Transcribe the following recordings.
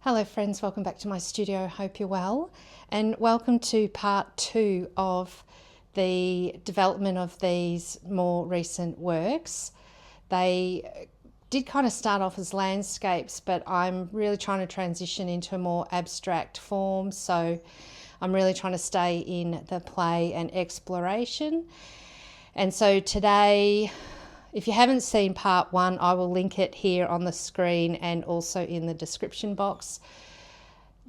Hello friends, welcome back to my studio. Hope you're well, and welcome to part 2 of the development of these more recent works. They did kind of start off as landscapes, but I'm really trying to transition into a more abstract form, so I'm really trying to stay in the play and exploration. And so today, if you haven't seen part 1, I will link it here on the screen and also in the description box,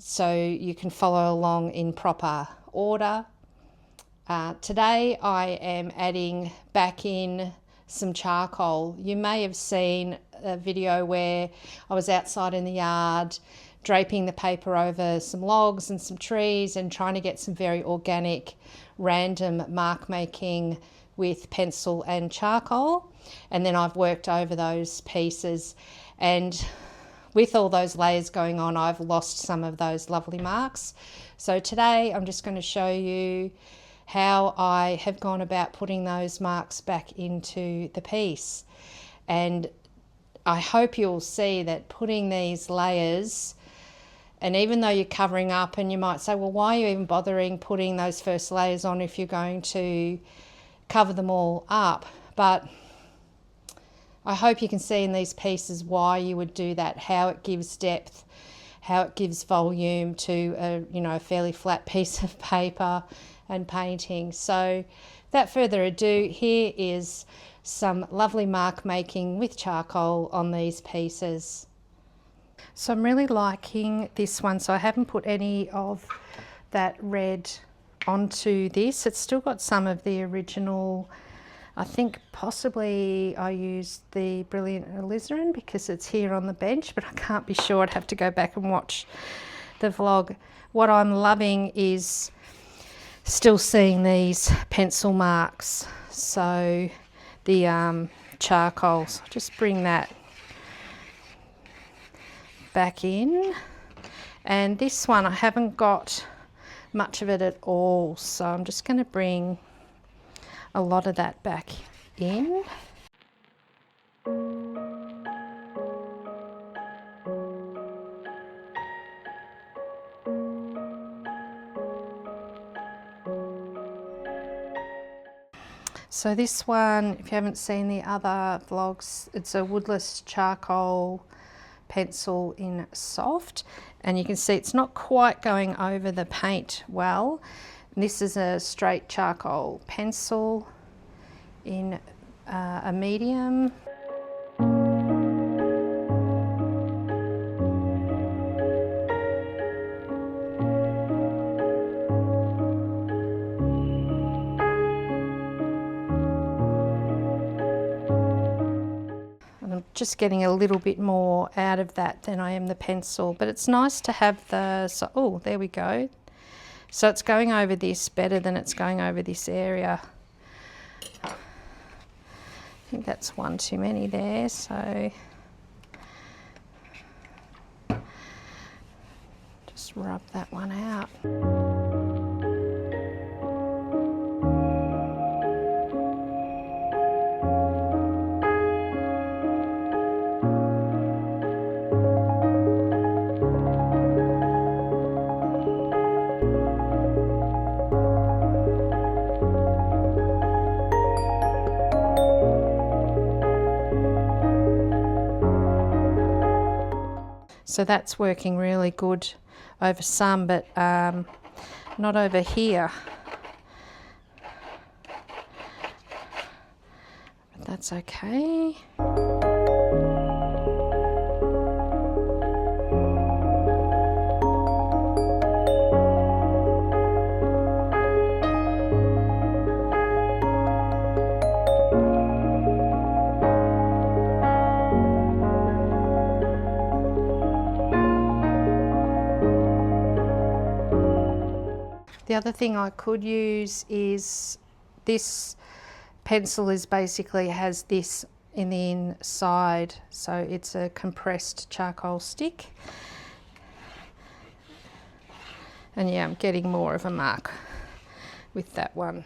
so you can follow along in proper order. Today I am adding back in some charcoal. You may have seen a video where I was outside in the yard draping the paper over some logs and some trees and trying to get some very organic, random mark making with pencil and charcoal. And then I've worked over those pieces, and with all those layers going on, I've lost some of those lovely marks. So today I'm just going to show you how I have gone about putting those marks back into the piece. And I hope you'll see that putting these layers, and even though you're covering up, and you might say, well, why are you even bothering putting those first layers on if you're going to cover them all up? But I hope you can see in these pieces why you would do that, how it gives depth, how it gives volume to a fairly flat piece of paper and painting. So without further ado, here is some lovely mark making with charcoal on these pieces. So I'm really liking this one, so I haven't put any of that red onto this. It's still got some of the original. I think possibly I used the Brilliant Alizarin because it's here on the bench, but I can't be sure. I'd have to go back and watch the vlog. What I'm loving is still seeing these pencil marks. So the charcoals, just bring that back in. And this one, I haven't got much of it at all, so I'm just going to bring a lot of that back in. So this one, if you haven't seen the other vlogs, it's a woodless charcoal pencil in soft, and you can see it's not quite going over the paint well. This is a straight charcoal pencil in a medium. And I'm just getting a little bit more out of that than I am the pencil, but it's nice to have the, so, oh, there we go. So it's going over this better than it's going over this area. I think that's one too many there, so just rub that one out. So that's working really good over some, but not over here. But that's okay. The other thing I could use is this pencil is basically has this in the inside, so it's a compressed charcoal stick. And yeah, I'm getting more of a mark with that one.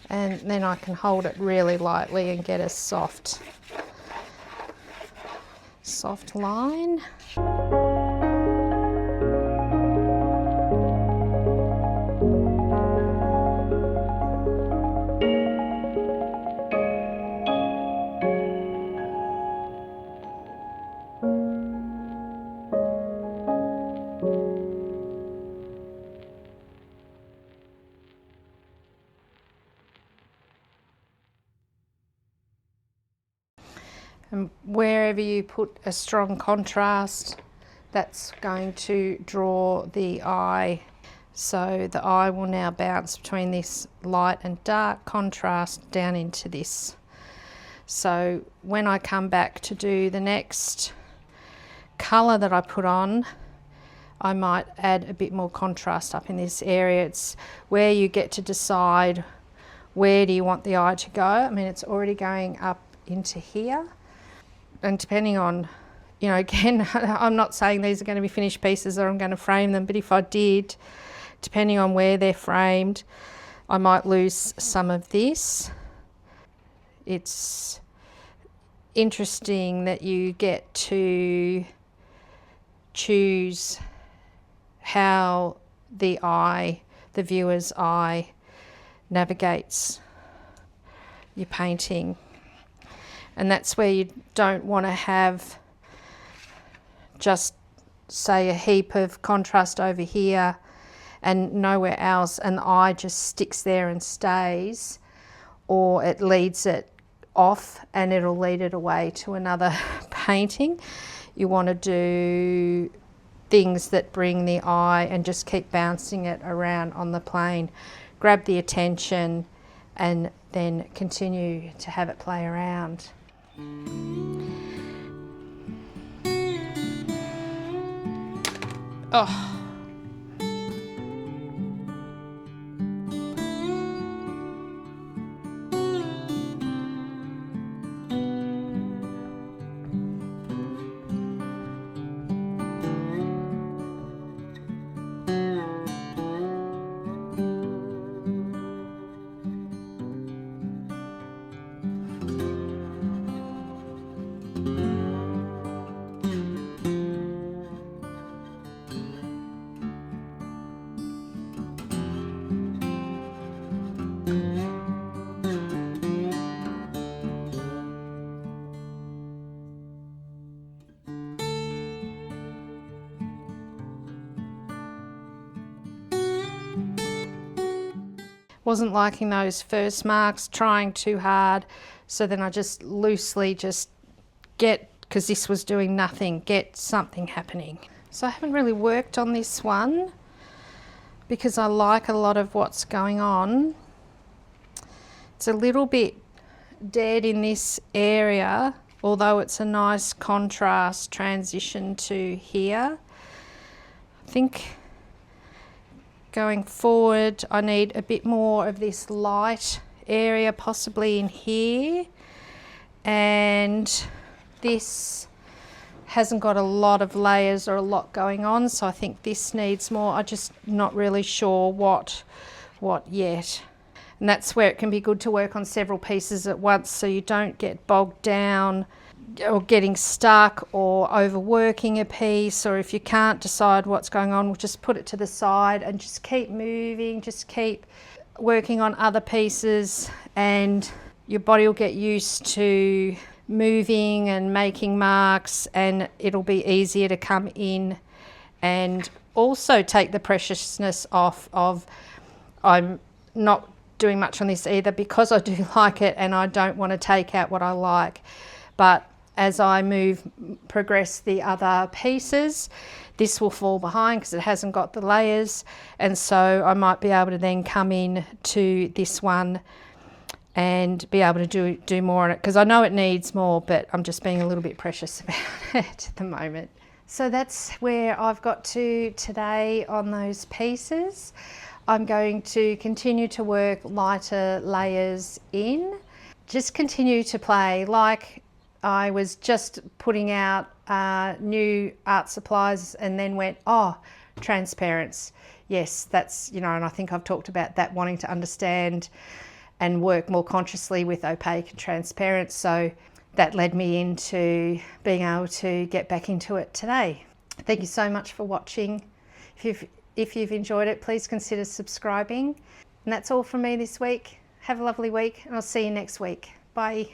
And then I can hold it really lightly and get a soft line. And wherever you put a strong contrast, that's going to draw the eye. So the eye will now bounce between this light and dark contrast down into this. So when I come back to do the next colour that I put on, I might add a bit more contrast up in this area. It's where you get to decide where do you want the eye to go. I mean, it's already going up into here. And depending on, you know, again, I'm not saying these are going to be finished pieces or I'm going to frame them, but if I did, depending on where they're framed, I might lose some of this. It's interesting that you get to choose how the eye, the viewer's eye, navigates your painting. And that's where you don't want to have just, say, a heap of contrast over here and nowhere else, and the eye just sticks there and stays, or it leads it off and it'll lead it away to another painting. You want to do things that bring the eye and just keep bouncing it around on the plane. Grab the attention and then continue to have it play around. Oh. Wasn't liking those first marks, trying too hard, so then I just loosely just because this was doing nothing, get something happening. So I haven't really worked on this one because I like a lot of what's going on. It's a little bit dead in this area, although it's a nice contrast transition to here. I think going forward, I need a bit more of this light area, possibly in here. And this hasn't got a lot of layers or a lot going on, so I think this needs more. I'm just not really sure what yet. And that's where it can be good to work on several pieces at once so you don't get bogged down or getting stuck or overworking a piece, or if you can't decide what's going on, we'll just put it to the side and just keep moving, just keep working on other pieces, and your body will get used to moving and making marks, and it'll be easier to come in and also take the preciousness off of I'm not doing much on this either because I do like it and I don't want to take out what I like. But as I progress the other pieces, this will fall behind because it hasn't got the layers, and so I might be able to then come in to this one and be able to do more on it, because I know it needs more, but I'm just being a little bit precious about it at the moment. So that's where I've got to today on those pieces. I'm going to continue to work lighter layers in, just continue to play. Like I was just putting out new art supplies and then went, oh, transparents. Yes, that's, you know, and I think I've talked about that, wanting to understand and work more consciously with opaque and transparent. So that led me into being able to get back into it today. Thank you so much for watching. If you've enjoyed it, please consider subscribing. And that's all from me this week. Have a lovely week, and I'll see you next week. Bye.